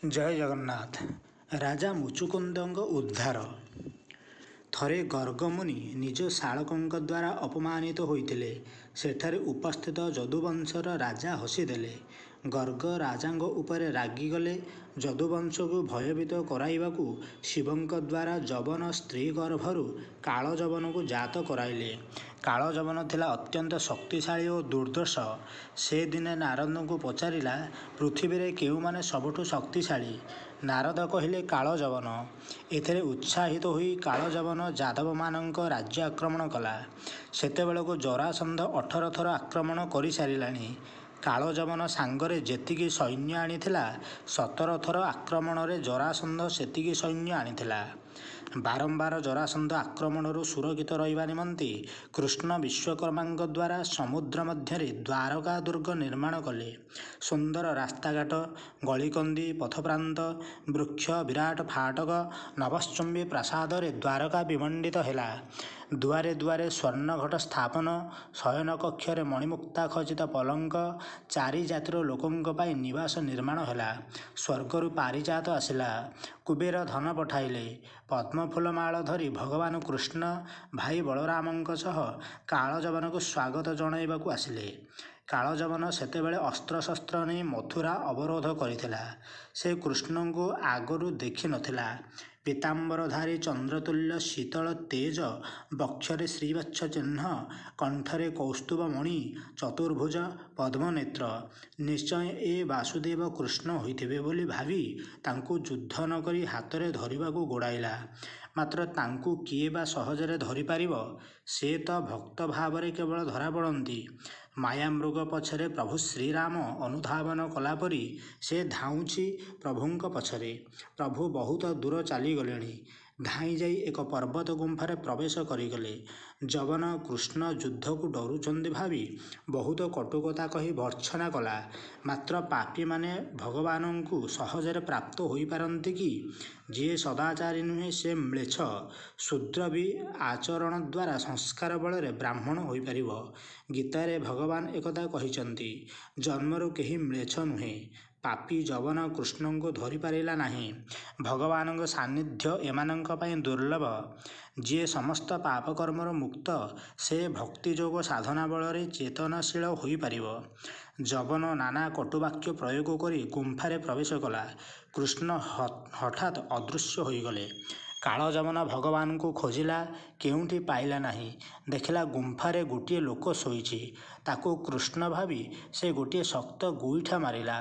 ଜୟ ଜଗନ୍ନାଥ। ରାଜା ମୁଚୁକୁନ୍ଦଙ୍କ ଉଦ୍ଧାର। ଥରେ ଗର୍ଗମୁନି ନିଜ ଶାଳକଙ୍କ ଦ୍ୱାରା ଅପମାନିତ ହୋଇଥିଲେ। ସେଠାରେ ଉପସ୍ଥିତ ଯଦୁବଂଶର ରାଜା ହସିଦେଲେ। ଗର୍ଗ ରାଜାଙ୍କ ଉପରେ ରାଗିଗଲେ। ଯଦୁବଂଶକୁ ଭୟଭୀତ କରାଇବାକୁ ଶିବଙ୍କ ଦ୍ୱାରା ଯବନ ସ୍ତ୍ରୀ ଗର୍ଭରୁ କାଳଯବନକୁ ଜାତ କରାଇଲେ। କାଳଯବନ ଥିଲା ଅତ୍ୟନ୍ତ ଶକ୍ତିଶାଳୀ ଓ ଦୁର୍ଦ୍ଧର୍ଷ। ସେ ଦିନେ ନାରଦଙ୍କୁ ପଚାରିଲା, ପୃଥିବୀରେ କେଉଁମାନେ ସବୁଠୁ ଶକ୍ତିଶାଳୀ? ନାରଦ କହିଲେ, କାଳଯବନ। ଏଥିରେ ଉତ୍ସାହିତ ହୋଇ କାଳଯବନ ଯାଦବମାନଙ୍କ ରାଜ୍ୟ ଆକ୍ରମଣ କଲା। ସେତେବେଳକୁ ଜରାସନ୍ଧ 18 ଥର ଆକ୍ରମଣ କରିସାରିଲାଣି। କାଳଯବନ ସାଙ୍ଗରେ ଯେତିକି ସୈନ୍ୟ ଆଣିଥିଲା, 17 ଥର ଆକ୍ରମଣରେ ଜରାସନ୍ଧ ସେତିକି ସୈନ୍ୟ ଆଣିଥିଲା। ବାରମ୍ବାର ଜରାସନ୍ଧ ଆକ୍ରମଣରୁ ସୁରକ୍ଷିତ ରହିବା ନିମନ୍ତେ କୃଷ୍ଣ ବିଶ୍ୱକର୍ମାଙ୍କ ଦ୍ୱାରା ସମୁଦ୍ର ମଧ୍ୟରେ ଦ୍ୱାରକା ଦୁର୍ଗ ନିର୍ମାଣ କଲେ। ସୁନ୍ଦର ରାସ୍ତାଘାଟ, ଗଳିକନ୍ଦି, ପଥପ୍ରାନ୍ତ, ବୃକ୍ଷ, ବିରାଟ ଫାଟକ, ନଭଶ୍ଚୁମ୍ବୀ ପ୍ରାସାଦରେ ଦ୍ୱାରକା ବିମଣ୍ଡିତ ହେଲା। ଦୁଆରେ ଦୁଆରେ ସ୍ୱର୍ଣ୍ଣଘଟ ସ୍ଥାପନ, ଶୟନ କକ୍ଷରେ ମଣିମୁକ୍ତା ଖଚିତ ପଲଙ୍କ, ଚାରି ଜାତିର ଲୋକଙ୍କ ପାଇଁ ନିବାସ ନିର୍ମାଣ ହେଲା। ସ୍ୱର୍ଗରୁ ପାରିଜାତ ଆସିଲା। କୁବେର ଧନ ପଠାଇଲେ। ପଦ୍ମଫୁଲମାଳ ଧରି ଭଗବାନ କୃଷ୍ଣ ଭାଇ ବଳରାମଙ୍କ ସହ କାଳଯବନକୁ ସ୍ୱାଗତ ଜଣାଇବାକୁ ଆସିଲେ। କାଳଯବନ ସେତେବେଳେ ଅସ୍ତ୍ରଶସ୍ତ୍ର ନେଇ ମଥୁରା ଅବରୋଧ କରିଥିଲା। ସେ କୃଷ୍ଣଙ୍କୁ ଆଗରୁ ଦେଖିନଥିଲା। ପୀତାମ୍ବରଧାରୀ, ଚନ୍ଦ୍ରତୁଲ୍ୟ ଶୀତଳ ତେଜ, ବକ୍ଷରେ ଶ୍ରୀବତ୍ସ ଚିହ୍ନ, କଣ୍ଠରେ କୌସ୍ତୁଭ ମଣି, ଚତୁର୍ଭୁଜ, ପଦ୍ମନେତ୍ର। ନିଶ୍ଚୟ ଏ ବାସୁଦେବ କୃଷ୍ଣ ହୋଇଥିବେ ବୋଲି ଭାବି ତାଙ୍କୁ ଯୁଦ୍ଧ ନ କରି ହାତରେ ଧରିବାକୁ ଗୋଡ଼ାଇଲା। ମାତ୍ର ତାଙ୍କୁ କିଏ ବା ସହଜରେ ଧରିପାରିବ? ସେ ତ ଭକ୍ତ ଭାବରେ କେବଳ ଧରାପଡ଼ନ୍ତି। ମାୟାମୃଗ ପଛରେ ପ୍ରଭୁ ଶ୍ରୀରାମ ଅନୁଧାବନ କଲାପରି ସେ ଧାଉଁଛି ପ୍ରଭୁଙ୍କ ପଛରେ। ପ୍ରଭୁ ବହୁତ ଦୂର ଚାଲିଗଲେଣି। ଧାଇଁଯାଇ ଏକ ପର୍ବତ ଗୁମ୍ଫାରେ ପ୍ରବେଶ କରିଗଲେ। ଯବନ କୃଷ୍ଣ ଯୁଦ୍ଧକୁ ଡରୁଛନ୍ତି ଭାବି ବହୁତ କଟୁକଥା କହି ଭର୍ତ୍ସନା କଲା। ମାତ୍ର ପାପୀମାନେ ଭଗବାନଙ୍କୁ ସହଜରେ ପ୍ରାପ୍ତ ହୋଇପାରନ୍ତି କି? ଯିଏ ସଦାଚାରୀ ନୁହେଁ ସେ ମ୍ଳେଚ୍ଛ। ଶୂଦ୍ର ବି ଆଚରଣ ଦ୍ୱାରା ସଂସ୍କାର ବଳରେ ବ୍ରାହ୍ମଣ ହୋଇପାରିବ। ଗୀତାରେ ଭଗବାନ ଏକଥା କହିଛନ୍ତି। ଜନ୍ମରୁ କେହି ମ୍ଳେଚ୍ଛ ନୁହେଁ। ପାପୀ ଯବନ କୃଷ୍ଣଙ୍କୁ ଧରିପାରିଲା ନାହିଁ। ଭଗବାନଙ୍କ ସାନ୍ନିଧ୍ୟ ଏମାନଙ୍କ ପାଇଁ ଦୁର୍ଲଭ। ଯିଏ ସମସ୍ତ ପାପକର୍ମରୁ ମୁକ୍ତ, ସେ ଭକ୍ତିଯୋଗ ସାଧନା ବଳରେ ଚେତନଶୀଳ ହୋଇପାରିବ। ଯବନ ନାନା କଟୁବାକ୍ୟ ପ୍ରୟୋଗ କରି ଗୁମ୍ଫାରେ ପ୍ରବେଶ କଲା। କୃଷ୍ଣ ହଠାତ୍ ଅଦୃଶ୍ୟ ହୋଇଗଲେ। କାଳଯବନ ଭଗବାନଙ୍କୁ ଖୋଜିଲା, କେଉଁଠି ପାଇଲା ନାହିଁ। ଦେଖିଲା ଗୁମ୍ଫାରେ ଗୋଟିଏ ଲୋକ ଶୋଇଛି। ତାକୁ କୃଷ୍ଣ ଭାବି ସେ ଗୋଟିଏ ଶକ୍ତ ଗୋଇଠା ମାରିଲା।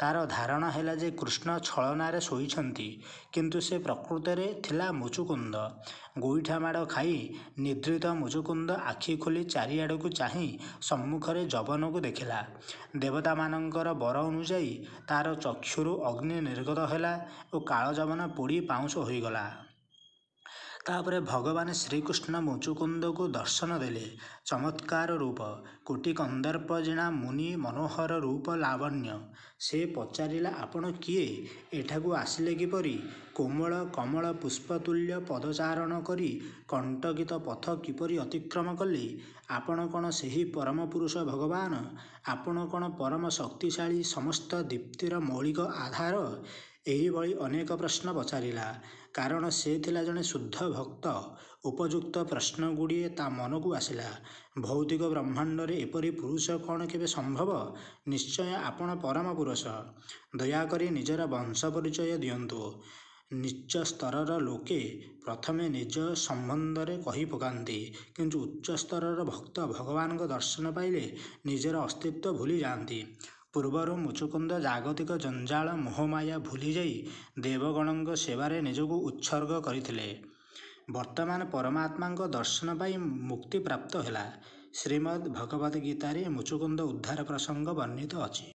ତାର ଧାରଣା ହେଲା ଯେ କୃଷ୍ଣ ଛଳନାରେ ଶୋଇଛନ୍ତି, କିନ୍ତୁ ସେ ପ୍ରକୃତରେ ଥିଲା ମୁଚୁକୁନ୍ଦ। ଗୋଇଠା ମାଡ଼ ଖାଇ ନିଦ୍ରିତ ମୁଚୁକୁନ୍ଦ ଆଖି ଖୋଲି ଚାରିଆଡ଼କୁ ଚାହିଁ ସମ୍ମୁଖରେ ଯବନକୁ ଦେଖିଲା। ଦେବତାମାନଙ୍କର ବର ଅନୁଯାୟୀ ତାର ଚକ୍ଷୁରୁ ଅଗ୍ନି ନିର୍ଗତ ହେଲା ଓ କାଳଯବନ ପୋଡ଼ି ପାଉଁଶ ହୋଇଗଲା। ତାପରେ ଭଗବାନ ଶ୍ରୀକୃଷ୍ଣ ମୁଚୁକୁନ୍ଦକୁ ଦର୍ଶନ ଦେଲେ। ଚମତ୍କାର ରୂପ, କୋଟି କନ୍ଦର୍ପ ଜିଣା ମୁନି ମନୋହର ରୂପ ଲାବଣ୍ୟ। ସେ ପଚାରିଲା, ଆପଣ କିଏ? ଏଠାକୁ ଆସିଲେ କିପରି? କୋମଳ କମଳ ପୁଷ୍ପତୁଲ୍ୟ ପଦଚାରଣ କରି କଣ୍ଟକିତ ପଥ କିପରି ଅତିକ୍ରମ କଲେ? ଆପଣ କ'ଣ ସେହି ପରମ ପୁରୁଷ ଭଗବାନ? ଆପଣ କ'ଣ ପରମ ଶକ୍ତିଶାଳୀ, ସମସ୍ତ ଦୀପ୍ତିର ମୌଳିକ ଆଧାର? ଏହିଭଳି ଅନେକ ପ୍ରଶ୍ନ ପଚାରିଲା। କାରଣ ସେ ଥିଲା ଜଣେ ଶୁଦ୍ଧ ଭକ୍ତ। ଉପଯୁକ୍ତ ପ୍ରଶ୍ନଗୁଡ଼ିଏ ତା ମନକୁ ଆସିଲା। ଭୌତିକ ବ୍ରହ୍ମାଣ୍ଡରେ ଏପରି ପୁରୁଷ କ'ଣ କେବେ ସମ୍ଭବ? ନିଶ୍ଚୟ ଆପଣ ପରମ ପୁରୁଷ। ଦୟାକରି ନିଜର ବଂଶ ପରିଚୟ ଦିଅନ୍ତୁ। ନୀଚ ସ୍ତରର ଲୋକେ ପ୍ରଥମେ ନିଜ ସମ୍ବନ୍ଧରେ କହି ପକାନ୍ତି, କିନ୍ତୁ ଉଚ୍ଚ ସ୍ତରର ଭକ୍ତ ଭଗବାନଙ୍କ ଦର୍ଶନ ପାଇଲେ ନିଜର ଅସ୍ତିତ୍ୱ ଭୁଲି ଯାଆନ୍ତି। ପୂର୍ବରୁ ମୁଚୁକୁନ୍ଦ ଜାଗତିକ ଜଞ୍ଜାଳ ମୋହମାୟା ଭୁଲିଯାଇ ଦେବଗଣଙ୍କ ସେବାରେ ନିଜକୁ ଉତ୍ସର୍ଗ କରିଥିଲେ। ବର୍ତ୍ତମାନ ପରମାତ୍ମାଙ୍କ ଦର୍ଶନ ପାଇ ମୁକ୍ତି ପ୍ରାପ୍ତ ହେଲା। ଶ୍ରୀମଦ୍ ଭଗବଦ୍ ଗୀତାରେ ମୁଚୁକୁନ୍ଦ ଉଦ୍ଧାର ପ୍ରସଙ୍ଗ ବର୍ଣ୍ଣିତ ଅଛି।